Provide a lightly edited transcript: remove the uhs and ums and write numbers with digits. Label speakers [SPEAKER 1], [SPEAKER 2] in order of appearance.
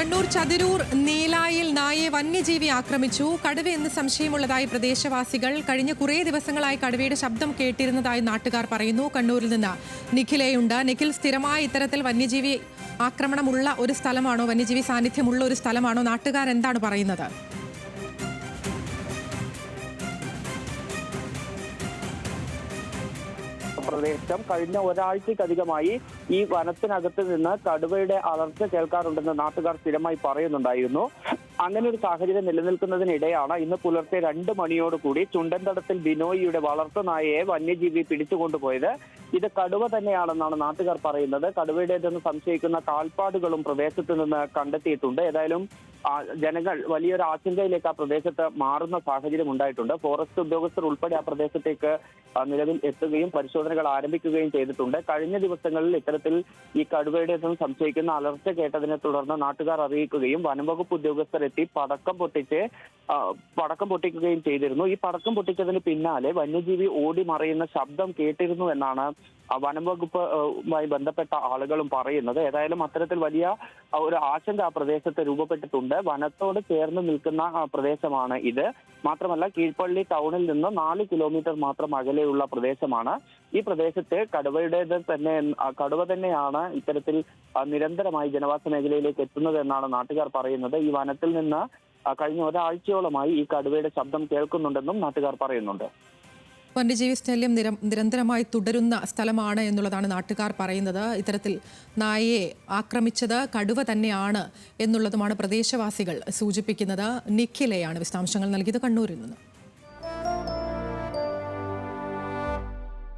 [SPEAKER 1] കണ്ണൂർ ചതിരൂർ നീലായിൽ നായയെ വന്യജീവി ആക്രമിച്ചു. കടുവയെന്ന് സംശയമുള്ളതായി പ്രദേശവാസികൾ. കഴിഞ്ഞ കുറേ ദിവസങ്ങളായി കടുവയുടെ ശബ്ദം കേട്ടിരുന്നതായി നാട്ടുകാർ പറയുന്നു. കണ്ണൂരിൽ നിന്ന് നിഖിലയുണ്ട്. നിഖിൽ, സ്ഥിരമായി ഇത്തരത്തിൽ വന്യജീവി ആക്രമണമുള്ള ഒരു സ്ഥലമാണോ, വന്യജീവി സാന്നിധ്യമുള്ള ഒരു സ്ഥലമാണോ? നാട്ടുകാർ എന്താണ് പറയുന്നത്?
[SPEAKER 2] പ്രദേശം കഴിഞ്ഞ ഒരാഴ്ചക്കധികമായി ഈ വനത്തിനകത്ത് നിന്ന് കടുവയുടെ അലർച്ച കേൾക്കാറുണ്ടെന്ന് നാട്ടുകാർ സ്ഥിരമായി പറയുന്നുണ്ടായിരുന്നു. അങ്ങനെ ഒരു സാഹചര്യം നിലനിൽക്കുന്നതിനിടെയാണ് ഇന്ന് പുലർച്ചെ 2 മണിയോടുകൂടി ചുണ്ടൻതടത്തിൽ ബിനോയിയുടെ വളർത്തു നായയെ വന്യജീവി പിടിച്ചുകൊണ്ടുപോയത്. ഇത് കടുവ തന്നെയാണെന്നാണ് നാട്ടുകാർ പറയുന്നത്. കടുവയുടേതെന്ന് സംശയിക്കുന്ന കാൽപ്പാടുകളും പ്രദേശത്ത് നിന്ന് കണ്ടെത്തിയിട്ടുണ്ട്. ഏതായാലും ജനങ്ങൾ വലിയൊരു ആശങ്കയിലേക്ക് ആ പ്രദേശത്ത് മാറുന്ന സാഹചര്യം ഉണ്ടായിട്ടുണ്ട്. ഫോറസ്റ്റ് ഉദ്യോഗസ്ഥർ ഉൾപ്പെടെ ആ പ്രദേശത്തേക്ക് നിലവിൽ എത്തുകയും പരിശോധനകൾ ആരംഭിക്കുകയും ചെയ്തിട്ടുണ്ട്. കഴിഞ്ഞ ദിവസങ്ങളിൽ ഇത്തരത്തിൽ ഈ കടുവയുടേതെന്ന് സംശയിക്കുന്ന അലർച്ച കേട്ടതിനെ തുടർന്ന് നാട്ടുകാർ അറിയിക്കുകയും വനംവകുപ്പ് ഉദ്യോഗസ്ഥർ എത്തി പടക്കം പൊട്ടിക്കുകയും ചെയ്തിരുന്നു. ഈ പടക്കം പൊട്ടിച്ചതിന് പിന്നാലെ വന്യജീവി ഓടി മറയുന്ന ശബ്ദം കേട്ടിരുന്നു എന്നാണ് വനംവകുപ്പുമായി ബന്ധപ്പെട്ട ആളുകളും പറയുന്നത്. ഏതായാലും അത്തരത്തിൽ വലിയ ഒരു ആശങ്ക ആ പ്രദേശത്ത് രൂപപ്പെട്ടിട്ടുണ്ട്. വനത്തോട് ചേർന്ന് നിൽക്കുന്ന പ്രദേശമാണ് ഇത്. മാത്രമല്ല, കീഴ്പള്ളി ടൗണിൽ നിന്ന് 4 കിലോമീറ്റർ മാത്രം അകലെയുള്ള പ്രദേശമാണ്. ഈ പ്രദേശത്ത് കടുവ തന്നെയാണ് ഇത്തരത്തിൽ നിരന്തരമായി ജനവാസ മേഖലയിലേക്ക് എത്തുന്നത് എന്നാണ് നാട്ടുകാർ പറയുന്നത്. ഈ വനത്തിൽ നിന്ന് കഴിഞ്ഞ ഒരാഴ്ചയോളമായി ഈ കടുവയുടെ ശബ്ദം കേൾക്കുന്നുണ്ടെന്നും നാട്ടുകാർ പറയുന്നുണ്ട്.
[SPEAKER 1] വന്യജീവി ശല്യം നിരന്തരമായി തുടരുന്ന സ്ഥലമാണ് എന്നുള്ളതാണ് നാട്ടുകാർ പറയുന്നത്. ഇത്തരത്തിൽ നായയെ ആക്രമിച്ചത് കടുവ തന്നെയാണ് എന്നുള്ളതുമാണ് പ്രദേശവാസികൾ സൂചിപ്പിക്കുന്നത്. നിഖിലയാണ് വിശദാംശങ്ങൾ നൽകിയത് കണ്ണൂരിൽ നിന്ന്.